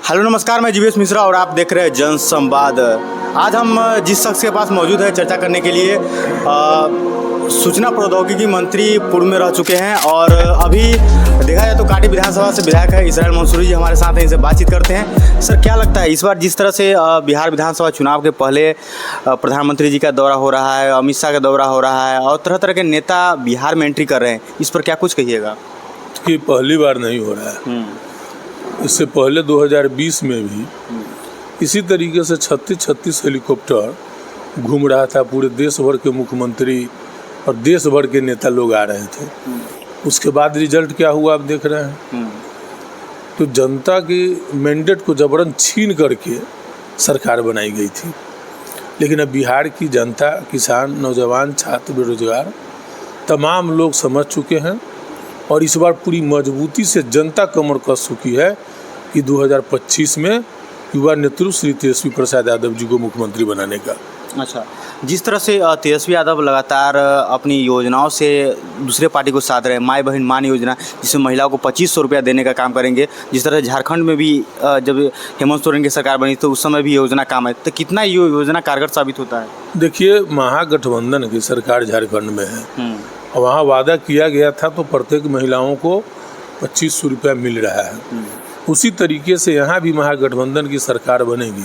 Hello नमस्कार, मैं जीवेश मिश्रा और आप देख रहे हैं जन संवाद। आज हम जिस शख्स के पास मौजूद है चर्चा करने के लिए सूचना प्रौद्योगिकी मंत्री पूर्व में रह चुके हैं और अभी देखा जाए तो कांटी विधानसभा से विधायक है इसराइल मंसूरी जी हमारे साथ हैं, इनसे बातचीत करते हैं। सर, क्या लगता है इस बार जिस तरह से बिहार विधानसभा चुनाव के पहले प्रधानमंत्री जी का दौरा हो रहा है, अमित शाह का दौरा हो रहा है और तरह तरह के नेता बिहार में एंट्री कर रहे हैं, इस पर क्या कुछ कहिएगा? कि पहली बार नहीं हो रहा है। इससे पहले 2020 में भी इसी तरीके से 36 हेलीकॉप्टर घूम रहा था, पूरे देश भर के मुख्यमंत्री और देश भर के नेता लोग आ रहे थे। उसके बाद रिजल्ट क्या हुआ आप देख रहे हैं। तो जनता की मैंडेट को जबरन छीन करके सरकार बनाई गई थी, लेकिन अब बिहार की जनता, किसान, नौजवान, छात्र, बेरोजगार तमाम लोग समझ चुके हैं और इस बार पूरी मजबूती से जनता कमर कस चुकी है कि 2025 में युवा नेतृत्व श्री तेजस्वी प्रसाद यादव जी को मुख्यमंत्री बनाने का। अच्छा, जिस तरह से तेजस्वी यादव लगातार अपनी योजनाओं से दूसरे पार्टी को साध रहे हैं, माई बहन मान योजना जिसमें महिलाओं को 2500 रुपया देने का काम करेंगे, जिस तरह झारखंड में भी जब हेमंत सोरेन की सरकार बनी तो उस समय भी योजना काम है, तो कितना ये योजना कारगर साबित होता है? देखिए, महागठबंधन की सरकार झारखंड में है और वहाँ वादा किया गया था तो प्रत्येक महिलाओं को 2500 रुपया मिल रहा है। उसी तरीके से यहाँ भी महागठबंधन की सरकार बनेगी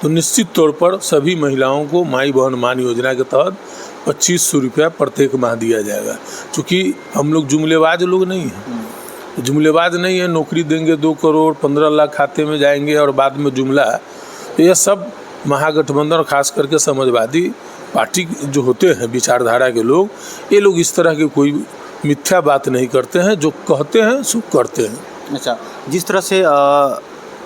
तो निश्चित तौर पर सभी महिलाओं को माई बहन मान योजना के तहत 2500 रुपया प्रत्येक माह दिया जाएगा। चूँकि हम लोग जुमलेबाज लोग नहीं हैं, जुमलेबाज नहीं है, नौकरी देंगे 2 करोड़ 15 लाख खाते में जाएंगे और बाद में जुमला। तो यह सब महागठबंधन और खास करके समाजवादी पार्टी जो होते हैं विचारधारा के लोग, ये लोग इस तरह की कोई मिथ्या बात नहीं करते हैं, जो कहते हैं सो करते हैं। अच्छा, जिस तरह से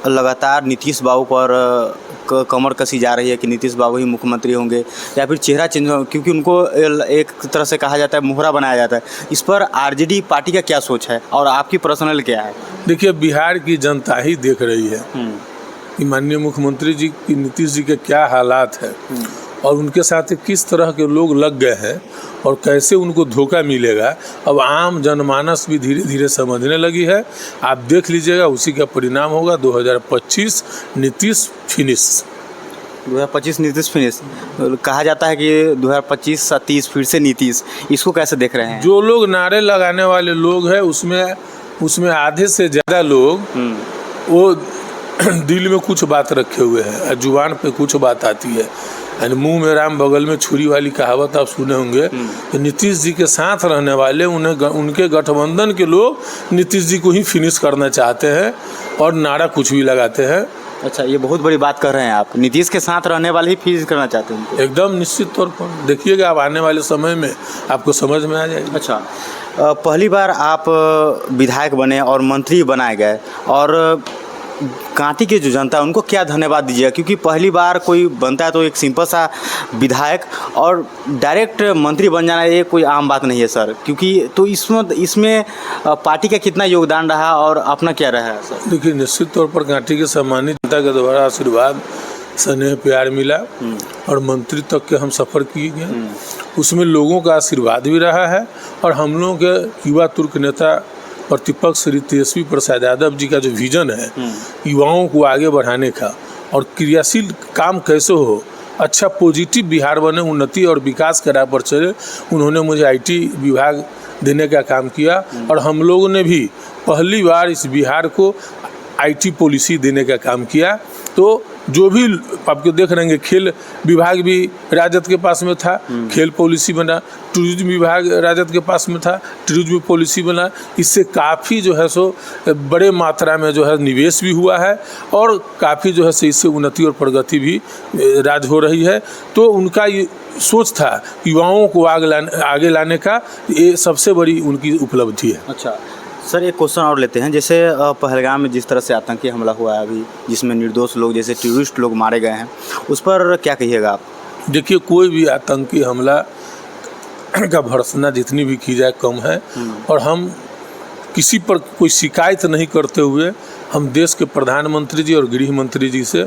लगातार नीतीश बाबू पर कमर कसी जा रही है कि नीतीश बाबू ही मुख्यमंत्री होंगे या फिर चेहरा चेंज होगा, क्योंकि उनको एक तरह से कहा जाता है मोहरा बनाया जाता है, इस पर आरजेडी पार्टी का क्या सोच है और आपकी पर्सनल क्या है? देखिए, बिहार की जनता ही देख रही है कि माननीय मुख्यमंत्री जी की, नीतीश जी के क्या हालात है और उनके साथ किस तरह के लोग लग गए हैं और कैसे उनको धोखा मिलेगा। अब आम जनमानस भी धीरे धीरे समझने लगी है। आप देख लीजिएगा, उसी का परिणाम होगा 2025 नीतीश फिनिश। 2025 नीतीश फिनिश कहा जाता है कि 2025-30 फिर से नीतीश, इसको कैसे देख रहे हैं? जो लोग नारे लगाने वाले लोग हैं उसमें आधे से ज़्यादा लोग वो दिल में कुछ बात रखे हुए हैं, जुबान पे कुछ बात आती है। यानी मुंह में राम बगल में छुरी वाली कहावत आप सुने होंगे। तो नीतीश जी के साथ रहने वाले उनके गठबंधन के लोग नीतीश जी को ही फिनिश करना चाहते हैं और नारा कुछ भी लगाते हैं। अच्छा, ये बहुत बड़ी बात कर रहे हैं आप, नीतीश के साथ रहने वाले ही फिनिश करना चाहते हैं? एकदम निश्चित तौर पर देखिएगा, आप आने वाले समय में आपको समझ में आ जाएगा। अच्छा, पहली बार आप विधायक बने और मंत्री बनाए गए और कांटी की जो जनता है उनको क्या धन्यवाद दीजिएगा? क्योंकि पहली बार कोई बनता है तो एक सिंपल सा विधायक और डायरेक्ट मंत्री बन जाना ये कोई आम बात नहीं है सर, क्योंकि तो इसमें पार्टी का कितना योगदान रहा और अपना क्या रहा है सर? देखिए, निश्चित तौर पर कांटी के सम्मानित जनता के द्वारा आशीर्वाद, स्नेह, प्यार मिला और मंत्री तक के हम सफ़र किए गए। उसमें लोगों का आशीर्वाद भी रहा है और हम लोगों के युवा तुर्क नेता प्रतिपक्ष श्री तेजस्वी प्रसाद यादव जी का जो विजन है युवाओं को आगे बढ़ाने का और क्रियाशील काम कैसे हो, अच्छा पॉजिटिव बिहार बने, उन्नति और विकास के राह पर चले, उन्होंने मुझे आईटी विभाग देने का काम किया और हम लोगों ने भी पहली बार इस बिहार को आईटी पॉलिसी देने का काम किया। तो जो भी आपको देख रहे हैं, खेल विभाग भी राजद के पास में था, खेल पॉलिसी बना, टूरिज्म विभाग राजद के पास में था, टूरिज्म पॉलिसी बना। इससे काफ़ी जो है सो बड़े मात्रा में जो है निवेश भी हुआ है और काफ़ी जो है सो इससे उन्नति और प्रगति भी राज हो रही है। तो उनका ये सोच था युवाओं को आगे लाने का, ये सबसे बड़ी उनकी उपलब्धि है। अच्छा सर, एक क्वेश्चन और लेते हैं। जैसे पहलगाम में जिस तरह से आतंकी हमला हुआ है अभी, जिसमें निर्दोष लोग जैसे टूरिस्ट लोग मारे गए हैं, उस पर क्या कहिएगा आप? देखिए, कोई भी आतंकी हमला का भर्त्सना जितनी भी की जाए कम है और हम किसी पर कोई शिकायत नहीं करते हुए हम देश के प्रधानमंत्री जी और गृह मंत्री जी से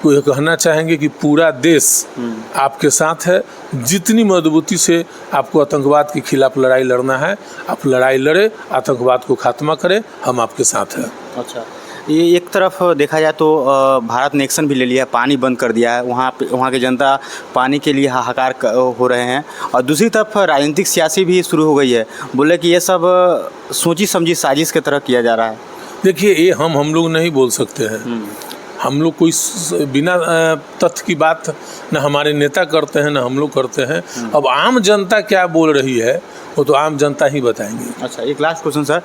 को ये कहना चाहेंगे कि पूरा देश आपके साथ है। जितनी मजबूती से आपको आतंकवाद के खिलाफ लड़ाई लड़ना है, आप लड़ाई लड़े, आतंकवाद को खात्मा करें, हम आपके साथ हैं। अच्छा, ये एक तरफ देखा जाए तो भारत ने एक्शन भी ले लिया है, पानी बंद कर दिया है, वहाँ की जनता पानी के लिए हाहाकार हो रहे हैं। और दूसरी तरफ राजनीतिक सियासी भी शुरू हो गई है, बोले कि ये सब सोची समझी साजिश की तरह किया जा रहा है। देखिए, ये हम लोग नहीं बोल सकते हैं। हम लोग कोई बिना तथ्य की बात न हमारे नेता करते हैं, न हम लोग करते हैं। अब आम जनता क्या बोल रही है वो तो आम जनता ही बताएंगे। अच्छा, एक लास्ट क्वेश्चन सर,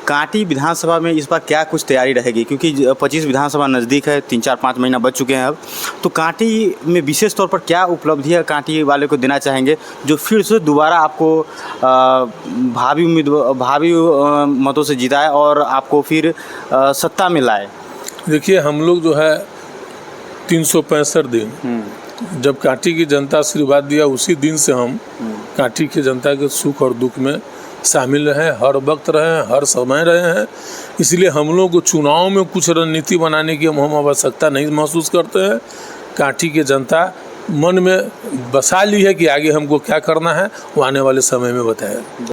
कांटी विधानसभा में इस बार क्या कुछ तैयारी रहेगी, क्योंकि 25 विधानसभा नज़दीक है, 3-4-5 महीना बच चुके हैं अब, तो कांटी में विशेष तौर पर क्या उपलब्धियाँ कांटी वाले को देना चाहेंगे जो फिर से दोबारा आपको भावी मतों से जिताए और आपको फिर सत्ता में लाए? देखिए, हम लोग जो है 365 दिन जब कांटी की जनता आशीर्वाद दिया, उसी दिन से हम कांटी की जनता के सुख और दुख में शामिल रहे, हर वक्त रहे, हर समय रहे हैं। इसलिए हम लोग को चुनाव में कुछ रणनीति बनाने की हम आवश्यकता नहीं महसूस करते हैं। कांटी की जनता मन में बसा ली है कि आगे हमको क्या करना है, वो आने वाले समय में बताया।